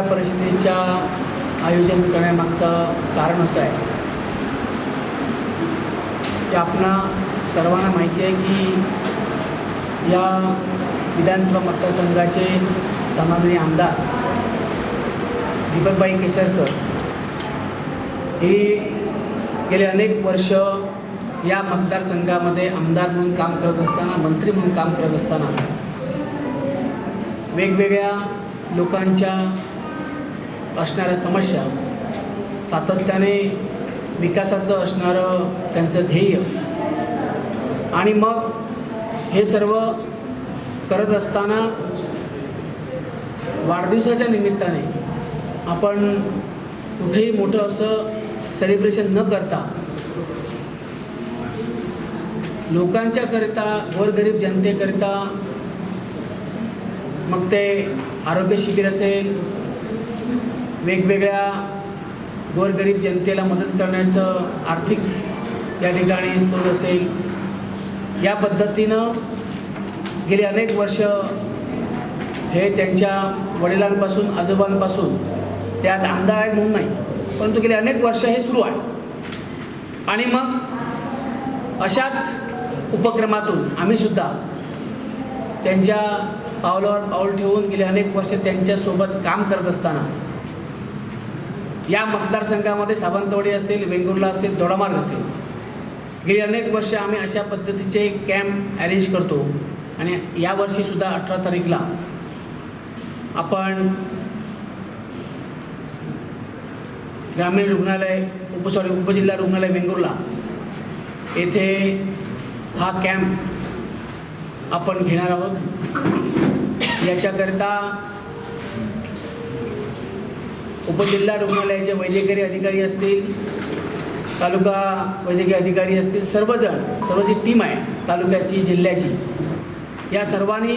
पत्रकार परिषदेच्या आयोजन करण्यामागचं कारण असं आहे की आपणा सर्वांना माहिती आहे की या विधानसभा मतदारसंघाचे सन्माननीय आमदार दीपकबाई केसरकर हे गेले अनेक वर्ष या मतदारसंघामध्ये आमदार म्हणून काम करत असताना, मंत्री म्हणून काम करत असताना वेगवेगळ्या लोकांच्या असणाऱ्या समस्या, सातत्याने विकासाचं असणारं त्यांचं ध्येय आणि मग हे सर्व करत असताना वाढदिवसाच्या निमित्ताने आपण कुठेही मोठं असं सेलिब्रेशन न करता लोकांच्याकरिता, गोरगरीब जनतेकरिता, मग ते आरोग्य शिबिर असेल, वेगवेगळ्या गोरगरीब जनतेला मदत करण्याचं आर्थिक या ठिकाणी स्रोत असेल, या पद्धतीनं गेली अनेक वर्ष हे त्यांच्या वडिलांपासून, आजोबांपासून, ते आज आमदार आहेत म्हणून नाही, परंतु गेली अनेक वर्ष हे सुरू आहे. आणि मग अशाच उपक्रमातून आम्हीसुद्धा त्यांच्या पावलावर पाऊल ठेवून गेले अनेक वर्ष त्यांच्यासोबत काम करत असताना या मतदारसंघामध्ये सावंतवाडी असेल, वेंगुर्ला असेल, दोडामार्ग असेल, गेली अनेक वर्ष आम्ही अशा पद्धतीचे कॅम्प अरेंज करतो. आणि यावर्षीसुद्धा 18 तारीखला आपण ग्रामीण रुग्णालय उपजिल्हा रुग्णालय वेंगुर्ला येथे हा कॅम्प आपण घेणार आहोत. याच्याकरिता उपजिल्हा रुग्णालयाचे वैद्यकीय अधिकारी असतील, तालुका वैद्यकीय अधिकारी असतील, सर्व जी टीम आहे तालुक्याची, जिल्ह्याची, या सर्वांनी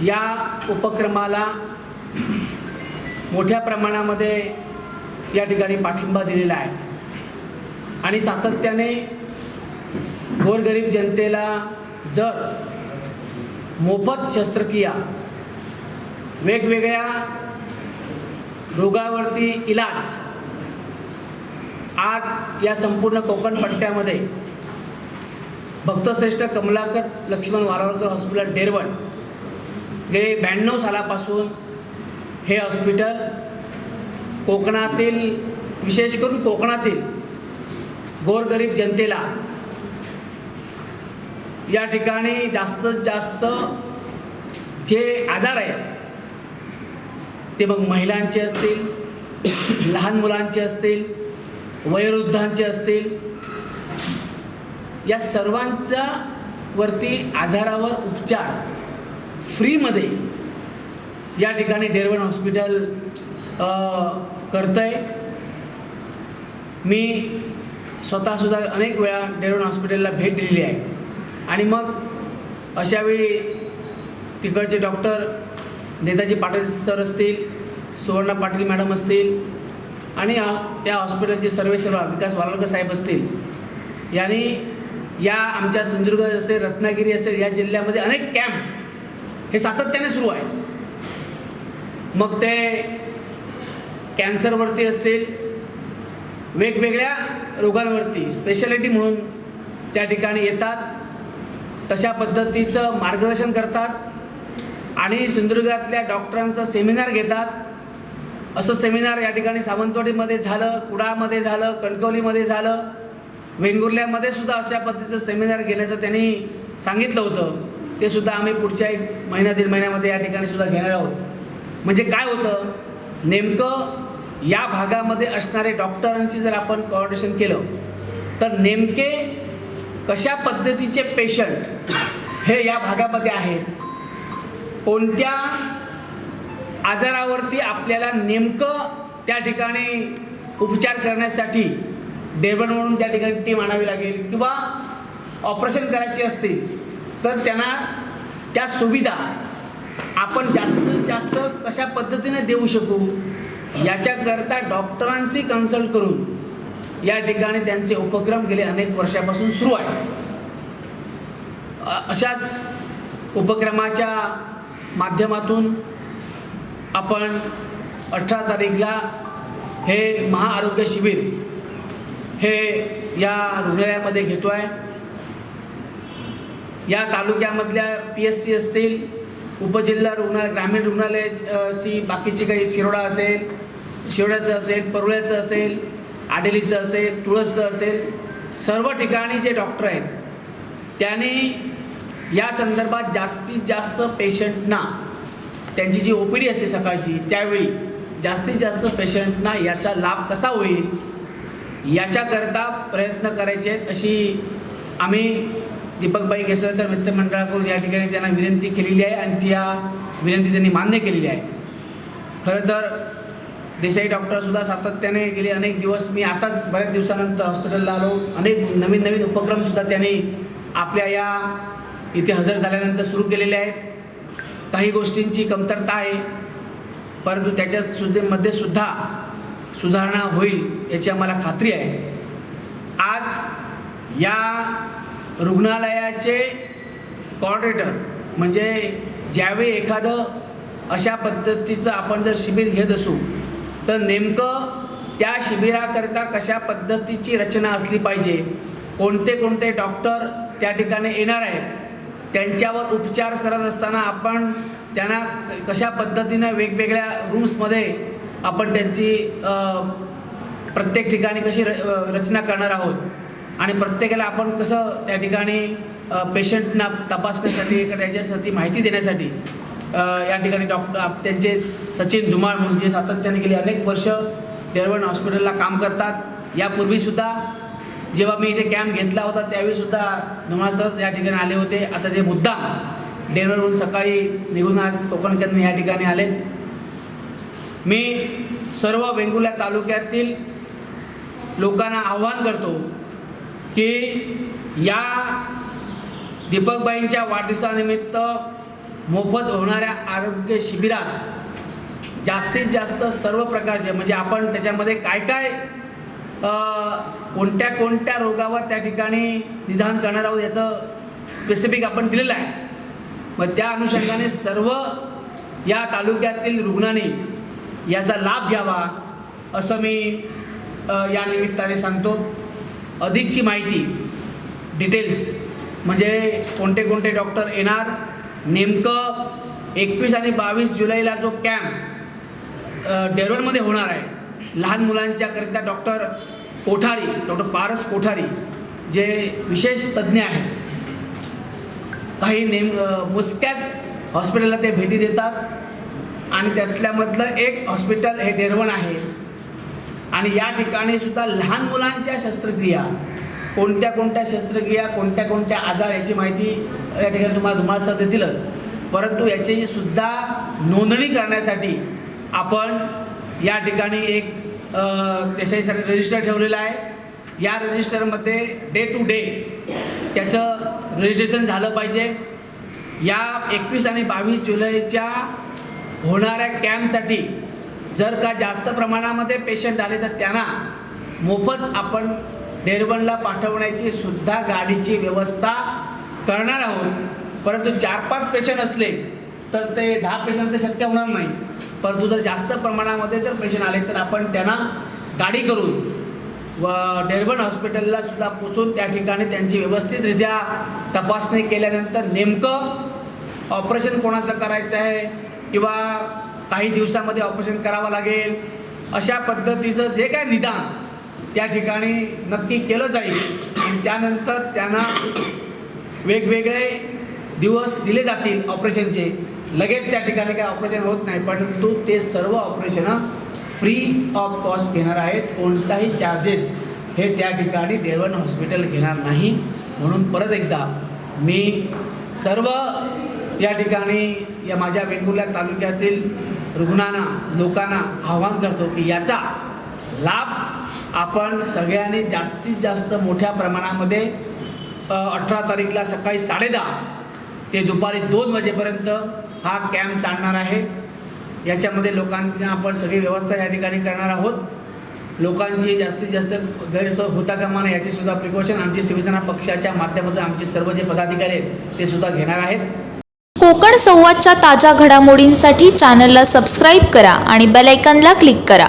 या उपक्रमाला मोठ्या प्रमाणामध्ये या ठिकाणी पाठिंबा दिलेला आहे. आणि सातत्याने गोरगरीब जनतेला जर मोफत शस्त्रक्रिया, वेगवेगळ्या रोगावरती इलाज आज या संपूर्ण कोकण पट्ट्यामध्ये भक्तश्रेष्ठ कमलाकर लक्ष्मण वारावळकर हॉस्पिटल डेरवण गेले 92 सालापासून हे हॉस्पिटल कोकणातील, विशेष करून कोकणातील गोरगरीब जनतेला या ठिकाणी जास्तीत जास्त जे आजार आहेत ते मग महिलांचे असतील, लहान मुलांचे असतील, वयोवृद्धांचे असतील, या सर्वांच्या वरती आजारावर उपचार फ्रीमध्ये या ठिकाणी डेरवण हॉस्पिटल करतं आहे. मी स्वतःसुद्धा अनेक वेळा डेरवण हॉस्पिटलला भेट दिलेली आहे. आणि मग अशावेळी तिकडचे डॉक्टर नेताजी पाटील सर असतील, सुवर्णा पाटील मॅडम असतील, आणि त्या हॉस्पिटलचे सर्वेसर्वा विकास वालावलकर साहेब असतील, यांनी या आमच्या सिंधुदुर्ग असेल, रत्नागिरी असेल, या जिल्ह्यामध्ये अनेक कॅम्प हे सातत्याने सुरू आहे. मग ते कॅन्सरवरती असतील, वेगवेगळ्या रोगांवरती स्पेशालिटी म्हणून त्या ठिकाणी येतात, तशा पद्धतीचं मार्गदर्शन करतात आणि सिंधुदुर्गातल्या डॉक्टरांचा सेमिनार घेतात. असं सेमिनार या ठिकाणी सावंतवाडीमध्ये झालं, कुडाळमध्ये झालं, कणकवलीमध्ये झालं, वेंगुर्ल्यामध्ये सुद्धा अशा पद्धतीचं सेमिनार घेण्याचं त्यांनी सांगितलं होतं. ते सुद्धा आम्ही पुढच्या 1-1.5 महिन्यामध्ये या ठिकाणी सुद्धा घेणार आहोत. म्हणजे काय होतं, नेमकं या भागामध्ये असणारे डॉक्टरांशी जर आपण कोऑर्डिनेशन केलं तर नेमके कशा पद्धतीचे पेशंट हे या भागामध्ये आहेत, कोणत्या आजारावरती आपल्याला नेमकं त्या ठिकाणी उपचार करण्यासाठी डेरवण म्हणून त्या ठिकाणी टीम आणावी लागेल, किंवा ऑपरेशन करायची असतील तर त्यांना त्या सुविधा आपण जास्तीत जास्त कशा पद्धतीने देऊ शकू, याच्याकरता डॉक्टरांशी कन्सल्ट करून या ठिकाणी त्यांचे उपक्रम गेले अनेक वर्षापासून सुरू आहे. अशाच उपक्रमाच्या माध्यमातून आपण 18 तारीखला हे महाआरोग्य शिबिर हे या रुग्णालयामध्ये घेतो आहे। या तालुक्यामधल्या PSC असतील, उपजिल्हा रुग्णालय, ग्रामीण रुग्णालय, बाकीचे काही शिरोडा असेल, शिरोड्याचं असेल, परुळ्याचं असेल, आडेलीचं असेल, तुळसचं असेल, सर्व ठिकाणी जे डॉक्टर आहेत त्यांनी या संदर्भात जास्तीत जास्त पेशंटना, त्यांची जी OPD असते सकाळची त्यावेळी जास्तीत जास्त पेशंटना याचा लाभ कसा होईल याच्याकरता प्रयत्न करायचे आहेत, अशी आम्ही दीपकभाई केसरकर मित्रमंडळाकडून या ठिकाणी त्यांना विनंती केलेली आहे आणि त्या विनंती त्यांनी मान्य केलेली आहे। खरं तर देसाई डॉक्टरसुद्धा सातत्याने गेले अनेक दिवस, मी आताच बऱ्याच दिवसानंतर हॉस्पिटलला आलो, अनेक नवीन नवीन उपक्रमसुद्धा त्यांनी आपल्या या इथे हजर झाल्यानंतर सुरू केलेले आहेत। काही गोष्टींची कमतरता आहे, परंतु त्याच्यामध्ये सुद्धा सुधारणा होईल याची आम्हाला खात्री आहे। आज या रुग्णालयाचे कोऑर्डिनेटर म्हणजे ज्यावेळी एखादं अशा पद्धतीचं आपण जर शिबिर घेत असू तर नेमकं त्या शिबिराकरता कशा पद्धतीची रचना असली पाहिजे, कोणते कोणते डॉक्टर त्या ठिकाणी येणार आहेत, त्यांच्यावर उपचार करत असताना आपण त्यांना कशा पद्धतीनं वेगवेगळ्या रूम्समध्ये आपण त्यांची प्रत्येक ठिकाणी कशी रचना करणार आहोत आणि प्रत्येकाला आपण कसं त्या ठिकाणी पेशंटना तपासण्यासाठी याच्यासाठी माहिती देण्यासाठी या ठिकाणी डॉक्टर त्यांचे सचिन धुमाळ म्हणून जे सातत्याने गेली अनेक वर्ष डेरवण हॉस्पिटलला काम करतात। यापूर्वीसुद्धा जेव्हा मी इथे कॅम्प घेतला होता त्यावेळीसुद्धा धुमाळ सर या ठिकाणी आले होते। आता ते मुद्दाम डेरवणहून सकाळी निघून आज कोकणकडून या ठिकाणी आले। मी सर्व वेंगुर्ला तालुक्यातील लोकांना आव्हान करतो की या दीपकबाईंच्या वाढदिवसानिमित्त मोफत होणाऱ्या आरोग्य शिबिरास जास्तीत जास्त सर्व प्रकारचे, म्हणजे आपण त्याच्यामध्ये काय काय कोणत्या कोणत्या रोगावर त्या ठिकाणी निदान करणार आहोत याचं स्पेसिफिक आपण दिलेलं आहे। मग त्या अनुषंगाने सर्व या तालुक्यातील रुग्णांनी याचा लाभ घ्यावा असं मी या निमित्ताने सांगतो। अधिकची माहिती डिटेल्स म्हणजे कोणते कोणते डॉक्टर येणार, नेमकं 21 आणि 22 जुलैला जो कॅम्प डेरवणमध्ये होणार आहे लहान मुलांच्याकरिता डॉक्टर कोठारी, डॉक्टर पारस कोठारी जे विशेष तज्ज्ञ आहेत, काही मोजक्याच हॉस्पिटलला ते भेटी देतात आणि त्यातल्यामधलं एक हॉस्पिटल हे डेरवण आहे आणि या ठिकाणी सुद्धा लहान मुलांच्या शस्त्रक्रिया, कोणत्या कोणत्या शस्त्रक्रिया, कोणत्या कोणत्या आजार याची माहिती या ठिकाणी तुम्हाला धुमाळ सर देतीलच, परंतु याची सुद्धा नोंदणी करण्यासाठी आपण या ठिकाणी एक देसाई सर रजिस्टर ठेवलेला आहे। या रजिस्टरमध्ये डे टू डे त्याचं रजिस्ट्रेशन झालं पाहिजे। या 21 आणि 22 जुलैच्या होणाऱ्या कॅम्पसाठी जर का जास्त प्रमाणामध्ये पेशंट आले तर त्यांना मोफत आपण डेरवणला पाठवण्याची सुद्धा गाडीची व्यवस्था करणार आहोत। परंतु 4-5 पेशंट असले तर ते 10 पेशंट ते शक्य होणार नाही, परंतु जर जास्त प्रमाणामध्ये जर पेशंट आले तर आपण त्यांना गाडी करून व डेरवण हॉस्पिटलला सुद्धा पोचून त्या ठिकाणी त्यांची व्यवस्थितरित्या तपासणी केल्यानंतर नेमकं ऑपरेशन कोणाचं करायचं आहे किंवा काही दिवसामध्ये ऑपरेशन करावं लागेल अशा पद्धतीचं जे काय निदान त्या ठिकाणी नक्की केलं जाईल आणि त्यानंतर त्यांना वेगवेगळे दिवस दिले जातील ऑपरेशनचे। लगेच त्या ठिकाणी काय ऑपरेशन होत नाही, परंतु ते सर्व ऑपरेशन फ्री ऑफ कॉस्ट घेणार आहेत, कोणताही चार्जेस हे त्या ठिकाणी डेरवण हॉस्पिटल घेणार नाही। म्हणून परत एकदा मी सर्व या ठिकाणी या माझ्या वेंगुर्ला तालुक्यातील रुग्णांना, लोकांना आवाहन करतो की याचा लाभ आपण सगळ्यांनी जास्तीत जास्त मोठ्या प्रमाणामध्ये 18 तारीखला सकाळी 10:30 ते दुपारी 2 वाजेपर्यंत हा कॅम्प चालणार आहे। याच्यामध्ये लोकांना आपण सगळी व्यवस्था या ठिकाणी करणार आहोत। लोकांची जास्तीत जास्त गैरसोय होता कामा नये याची सुद्धा प्रिकॉशन आमची शिवसेना पक्षाच्या माध्यमातून आमचे सर्व जे पदाधिकारी आहेत ते सुद्धा घेणार आहेत। कोकण संवादच्या ताज्या घडामोडींसाठी चॅनलला सबस्क्राईब करा आणि बेल आयकॉनला क्लिक करा.